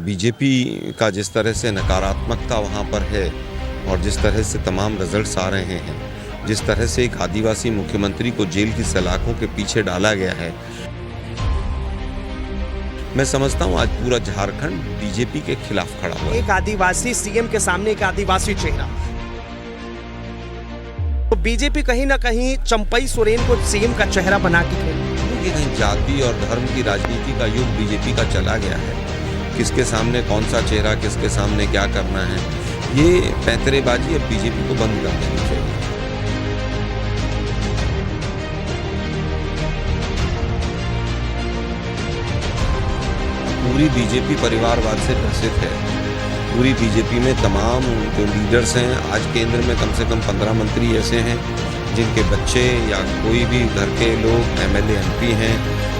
BJP का जिस तरह से नकारात्मकता वहाँ पर है और जिस तरह से तमाम रिजल्ट्स आ रहे हैं, जिस तरह से एक आदिवासी मुख्यमंत्री को जेल की सलाखों के पीछे डाला गया है, मैं समझता हूँ आज पूरा झारखंड बीजेपी के खिलाफ खड़ा हुआ है। एक आदिवासी सीएम के सामने एक आदिवासी चेहरा, तो बीजेपी कहीं ना कहीं चंपई सोरेन को सीएम का चेहरा बना के खेल। कहीं जाति और धर्म की राजनीति का युग बीजेपी का चला गया है। किसके सामने कौन सा चेहरा, किसके सामने क्या करना है, ये पैंतरेबाजी अब बीजेपी को बंद कर देनी चाहिए। पूरी बीजेपी परिवारवाद से ग्रसित है। पूरी बीजेपी में तमाम जो लीडर्स हैं, आज केंद्र में कम से कम 15 मंत्री ऐसे हैं जिनके बच्चे या कोई भी घर के लोग एमएलए एमपी हैं।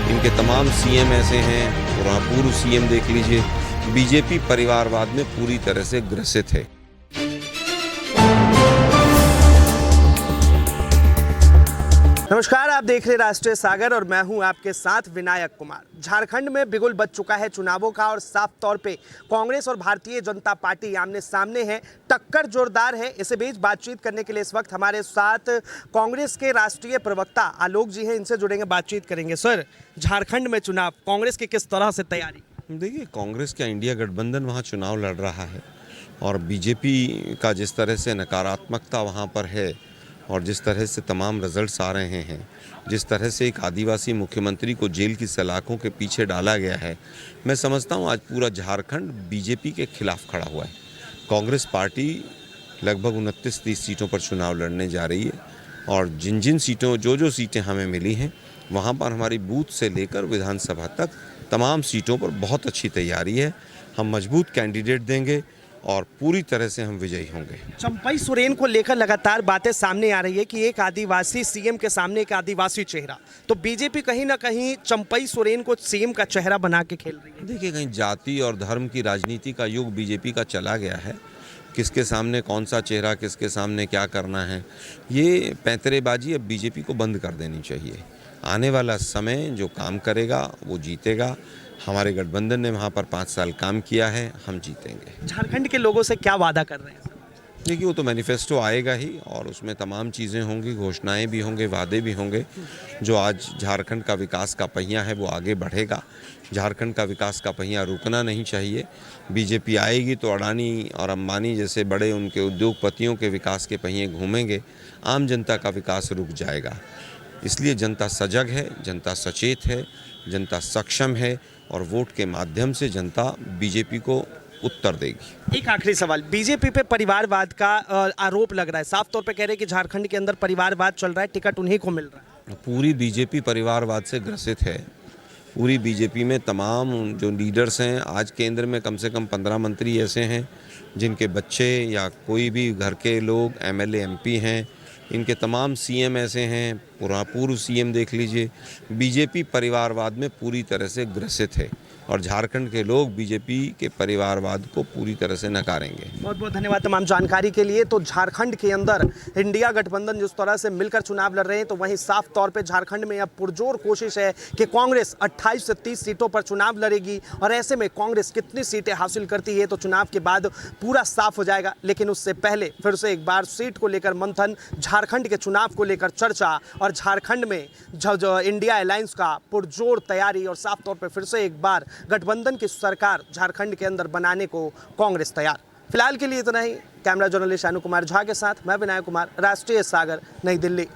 इनके तमाम सीएम ऐसे हैं और वहाँ पूर्व सीएम देख लीजिए। बीजेपी परिवारवाद में पूरी तरह से ग्रसित है। नमस्कार, आप देख रहे राष्ट्रीय सागर और मैं हूं आपके साथ विनायक कुमार। झारखंड में बिगुल बज चुका है चुनावों का और साफ तौर पे कांग्रेस और भारतीय जनता पार्टी आमने सामने है। टक्कर जोरदार है। इसी बीच बातचीत करने के लिए इस वक्त हमारे साथ कांग्रेस के राष्ट्रीय प्रवक्ता आलोक जी हैं, इनसे जुड़ेंगे, बातचीत करेंगे। सर, झारखंड में चुनाव कांग्रेस की किस तरह से तैयारी? देखिए, कांग्रेस का इंडिया गठबंधन वहाँ चुनाव लड़ रहा है और बीजेपी का जिस तरह से नकारात्मकता वहाँ पर है और जिस तरह से तमाम रिजल्ट्स आ रहे हैं, जिस तरह से एक आदिवासी मुख्यमंत्री को जेल की सलाखों के पीछे डाला गया है, मैं समझता हूँ आज पूरा झारखंड बीजेपी के खिलाफ खड़ा हुआ है। कांग्रेस पार्टी लगभग 29-30 सीटों पर चुनाव लड़ने जा रही है और जिन सीटों जो सीटें हमें मिली हैं, वहाँ पर हमारी बूथ से लेकर विधानसभा तक तमाम सीटों पर बहुत अच्छी तैयारी है। हम मजबूत कैंडिडेट देंगे और पूरी तरह से हम विजयी होंगे। चंपई सोरेन को लेकर लगातार बातें सामने आ रही है कि एक आदिवासी सीएम के सामने एक आदिवासी चेहरा, तो बीजेपी कहीं ना कहीं चंपई सोरेन को सीएम का चेहरा बना के खेल रही है। देखिए, कहीं जाति और धर्म की राजनीति का युग बीजेपी का चला गया है। किसके सामने कौन सा चेहरा, किसके सामने क्या करना है, ये पैंतरेबाजी अब बीजेपी को बंद कर देनी चाहिए। आने वाला समय जो काम करेगा वो जीतेगा। हमारे गठबंधन ने वहाँ पर 5 साल काम किया है, हम जीतेंगे। झारखंड के लोगों से क्या वादा कर रहे हैं? देखिए, वो तो मैनिफेस्टो आएगा ही और उसमें तमाम चीज़ें होंगी, घोषणाएं भी होंगे, वादे भी होंगे। जो आज झारखंड का विकास का पहिया है वो आगे बढ़ेगा। झारखंड का विकास का पहिया रुकना नहीं चाहिए। बीजेपी आएगी तो अडानी और अंबानी जैसे बड़े उनके उद्योगपतियों के विकास के पहिए घूमेंगे, आम जनता का विकास रुक जाएगा। इसलिए जनता सजग है, जनता सचेत है, जनता सक्षम है और वोट के माध्यम से जनता बीजेपी को उत्तर देगी। एक आखिरी सवाल, बीजेपी पे परिवारवाद का आरोप लग रहा है। साफ तौर पे कह रहे हैं कि झारखंड के अंदर परिवारवाद चल रहा है, टिकट उन्हीं को मिल रहा है। पूरी बीजेपी परिवारवाद से ग्रसित है। पूरी बीजेपी में तमाम जो लीडर्स हैं, आज केंद्र में कम से कम 15 मंत्री ऐसे हैं जिनके बच्चे या कोई भी घर के लोग एमएलए एमपी हैं। इनके तमाम सीएम ऐसे हैं, पूर्व सीएम देख लीजिए। बीजेपी परिवारवाद में पूरी तरह से ग्रसित है और झारखंड के लोग बीजेपी के परिवारवाद को पूरी तरह से नकारेंगे। बहुत बहुत धन्यवाद तमाम जानकारी के लिए। तो झारखंड के अंदर इंडिया गठबंधन जिस तरह से मिलकर चुनाव लड़ रहे हैं, तो वहीं साफ तौर पे झारखंड में अब पुरजोर कोशिश है कि कांग्रेस 28 से 30 सीटों पर चुनाव लड़ेगी और ऐसे में कांग्रेस कितनी सीटें हासिल करती है तो चुनाव के बाद पूरा साफ हो जाएगा। लेकिन उससे पहले फिर से एक बार सीट को लेकर मंथन, झारखंड के चुनाव को लेकर चर्चा और झारखंड में जो इंडिया अलायंस का पुरजोर तैयारी और साफ तौर पर फिर से एक बार गठबंधन की सरकार झारखंड के अंदर बनाने को कांग्रेस तैयार। फिलहाल के लिए इतना ही। कैमरा जर्नलिस्ट अनु कुमार झा के साथ मैं विनायक कुमार, राष्ट्रीय सागर, नई दिल्ली।